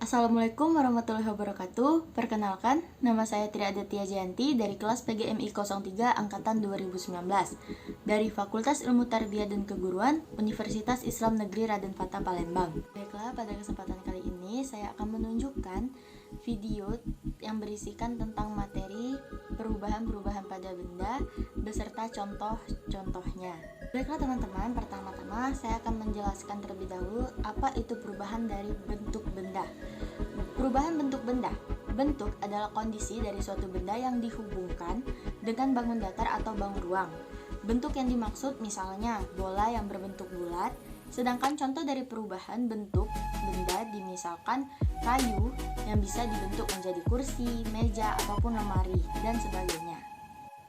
Assalamualaikum warahmatullahi wabarakatuh. Perkenalkan, nama saya Tri Aditya Jayanti dari kelas PGMI 03 Angkatan 2019 dari Fakultas Ilmu Tarbiyah dan Keguruan Universitas Islam Negeri Raden Fatah Palembang. Baiklah, pada kesempatan kali ini saya akan menunjukkan video yang berisikan tentang materi perubahan-perubahan pada benda beserta contoh-contohnya. Baiklah teman-teman, pertama-tama saya akan menjelaskan terlebih dahulu apa itu perubahan dari bentuk benda. Perubahan bentuk benda. Bentuk adalah kondisi dari suatu benda yang dihubungkan dengan bangun datar atau bangun ruang. Bentuk yang dimaksud misalnya bola yang berbentuk bulat, sedangkan contoh dari perubahan bentuk benda dimisalkan kayu yang bisa dibentuk menjadi kursi, meja, ataupun lemari, dan sebagainya.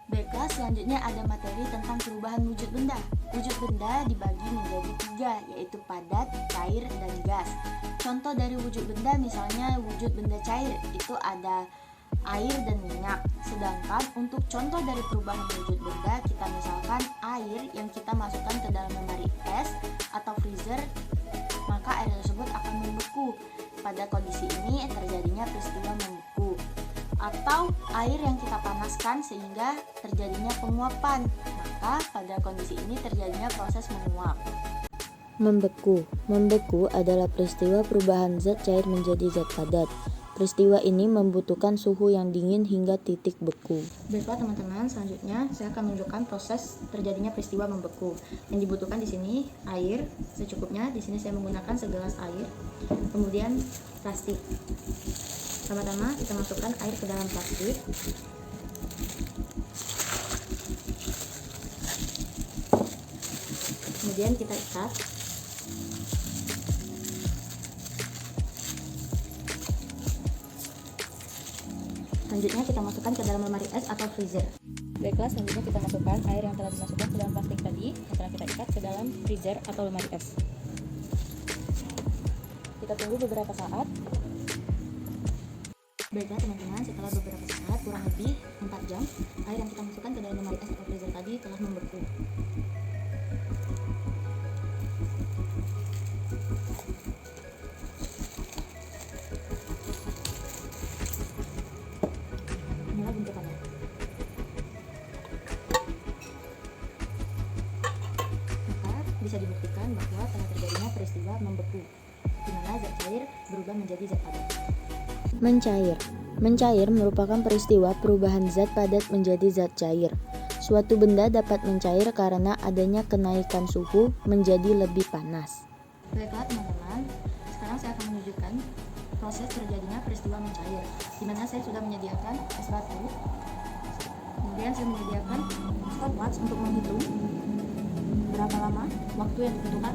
Baiklah, selanjutnya ada materi tentang perubahan wujud benda. Wujud benda dibagi menjadi 3, yaitu padat, cair, dan gas. Contoh dari wujud benda misalnya wujud benda cair, itu ada air dan minyak. Sedangkan untuk contoh dari perubahan wujud benda, kita misalkan air yang kita masukkan ke dalam lemari es atau freezer, maka air tersebut akan membeku. Pada kondisi ini terjadinya peristiwa membeku. Atau air yang kita panaskan sehingga terjadinya penguapan, maka pada kondisi ini terjadinya proses menguap. Membeku. Membeku adalah peristiwa perubahan zat cair menjadi zat padat. Peristiwa ini membutuhkan suhu yang dingin hingga titik beku. Baiklah teman-teman, selanjutnya saya akan menunjukkan proses terjadinya peristiwa membeku. Yang dibutuhkan di sini air secukupnya. Di sini saya menggunakan segelas air. Kemudian plastik. Pertama-tama kita masukkan air ke dalam plastik. Kemudian kita ikat. Selanjutnya kita masukkan ke dalam lemari es atau freezer. Baiklah, selanjutnya kita masukkan air yang telah dimasukkan ke dalam plastik tadi yang telah kita ikat ke dalam freezer atau lemari es. Kita tunggu beberapa saat. Baiklah teman-teman, setelah beberapa saat, kurang lebih 4 jam, air yang kita masukkan ke dalam lemari es atau freezer tadi telah membeku. Inilah bentukannya. Maka bisa dibuktikan bahwa telah terjadinya peristiwa membeku, di mana zat cair berubah menjadi zat padat. Mencair. Mencair merupakan peristiwa perubahan zat padat menjadi zat cair. Suatu benda dapat mencair karena adanya kenaikan suhu menjadi lebih panas. Baiklah teman-teman, sekarang saya akan menunjukkan proses terjadinya peristiwa mencair, di mana saya sudah menyediakan es batu. Kemudian saya menyediakan stopwatch untuk menghitung berapa lama waktu yang dibutuhkan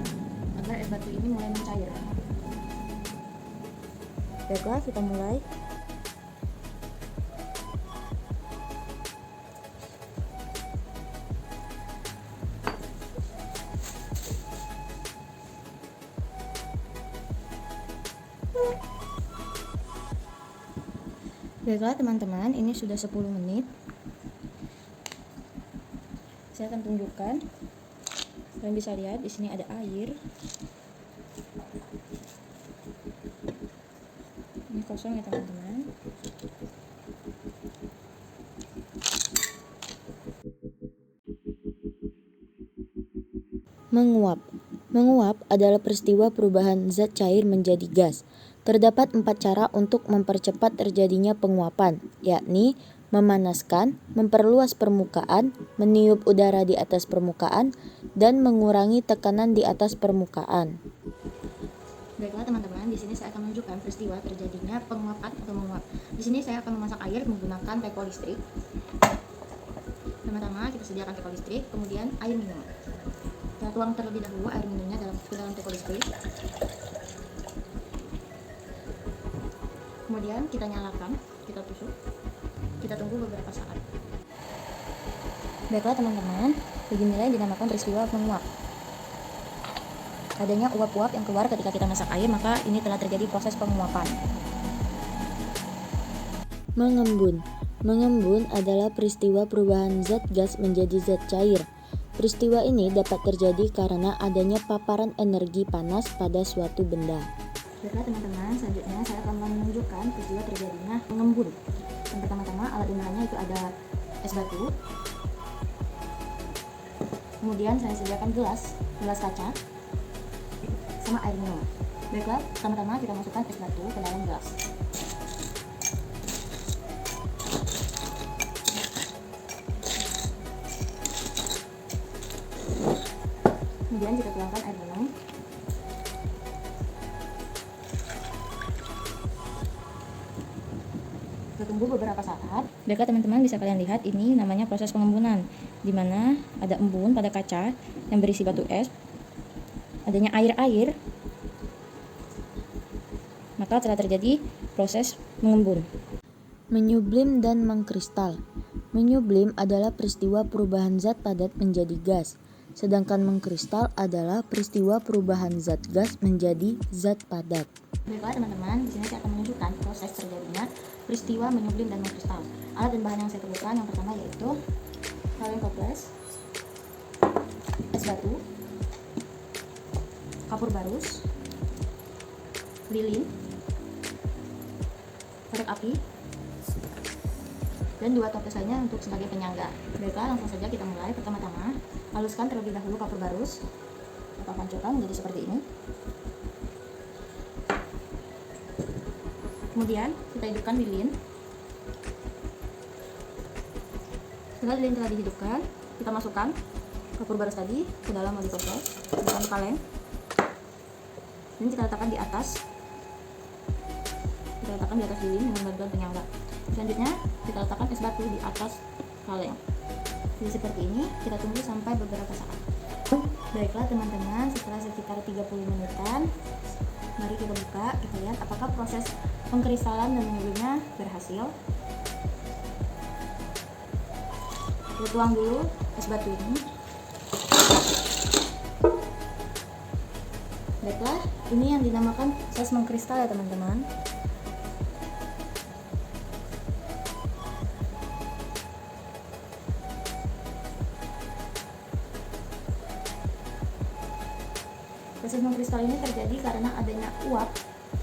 agar es batu ini mulai mencair. Baiklah, kita mulai. Baiklah teman-teman, ini sudah 10 menit. Saya akan tunjukkan. Kalian bisa lihat di sini ada air. Ini kosong ya teman-teman. Menguap. Menguap adalah peristiwa perubahan zat cair menjadi gas. Terdapat 4 cara untuk mempercepat terjadinya penguapan, yakni memanaskan, memperluas permukaan, meniup udara di atas permukaan, dan mengurangi tekanan di atas permukaan. Baiklah teman-teman, di sini saya akan menunjukkan peristiwa terjadinya penguapan atau menguap. Di sini saya akan memasak air menggunakan teko listrik. Pertama-tama kita sediakan teko listrik, kemudian air minum. Kita tuang terlebih dahulu air minumnya ke dalam teko listrik. Kemudian kita nyalakan, kita tusuk. Kita tunggu beberapa saat. Baiklah teman-teman, beginilah yang dinamakan peristiwa menguap. Adanya uap-uap yang keluar ketika kita masak air, maka ini telah terjadi proses penguapan. Mengembun. Mengembun adalah peristiwa perubahan zat gas menjadi zat cair. Peristiwa ini dapat terjadi karena adanya paparan energi panas pada suatu benda. Baiklah teman-teman, selanjutnya saya akan menunjukkan peristiwa terjadinya pengembun. Yang pertama-tama alat bahannya itu ada es batu. Kemudian saya sediakan gelas kaca sama air minum. Baiklah, pertama-tama kita masukkan es batu ke dalam gelas. Kemudian kita tuangkan air minum. Kita tunggu beberapa saat. Baiklah teman-teman, bisa kalian lihat ini namanya proses pengembunan, di mana ada embun pada kaca yang berisi batu es, adanya air, maka telah terjadi proses mengembun. Menyublim dan mengkristal. Menyublim adalah peristiwa perubahan zat padat menjadi gas, sedangkan mengkristal adalah peristiwa perubahan zat gas menjadi zat padat. Baiklah teman-teman, di sini saya akan menunjukkan proses terjadinya peristiwa menyublim dan mengkristal. Alat dan bahan yang saya perlukan yang pertama yaitu kaleng toples, es batu, kapur barus, lilin, korek api, dan 2 toples lainnya untuk sebagai penyangga. Baiklah, langsung saja kita mulai. Pertama-tama, haluskan terlebih dahulu kapur barus atau hancurkan menjadi seperti ini. Kemudian kita hidupkan lilin. Setelah lilin telah dihidupkan, kita masukkan kapur barus tadi ke dalam wadi toples, ke dalam kaleng. Ini kita letakkan di atas. Kita letakkan di atas lilin dengan bantuan penyangga. Selanjutnya kita letakkan es batu di atas kaleng. Jadi seperti ini, kita tunggu sampai beberapa saat. Baiklah teman-teman, setelah sekitar 30 menitan, mari kita buka, kita lihat apakah proses pengkristalan dan menyublimnya berhasil. Kita tuang dulu es batu ini. Baiklah, ini yang dinamakan proses mengkristal ya teman-teman. Proses mengkristal ini terjadi karena adanya uap,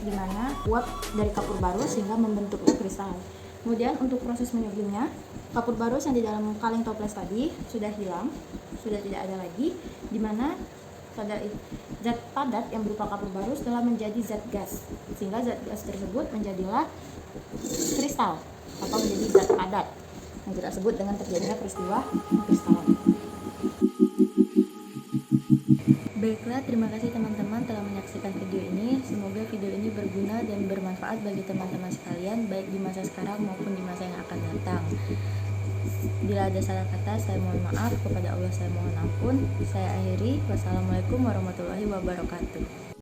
di mana uap dari kapur barus sehingga membentuknya kristal. Kemudian untuk proses menyublimnya, kapur barus yang di dalam kaleng toples tadi sudah hilang, sudah tidak ada lagi, di mana pada zat padat yang berupa kapur barus telah menjadi zat gas, sehingga zat gas tersebut menjadilah kristal atau menjadi zat padat yang kita sebut dengan terjadinya peristiwa mengkristalan. Baiklah, terima kasih teman-teman telah menyaksikan video ini. Semoga video ini berguna dan bermanfaat bagi teman-teman sekalian, baik di masa sekarang maupun di masa yang akan datang. Bila ada salah kata, saya mohon maaf. Kepada Allah saya mohon ampun. Saya akhiri. Wassalamualaikum warahmatullahi wabarakatuh.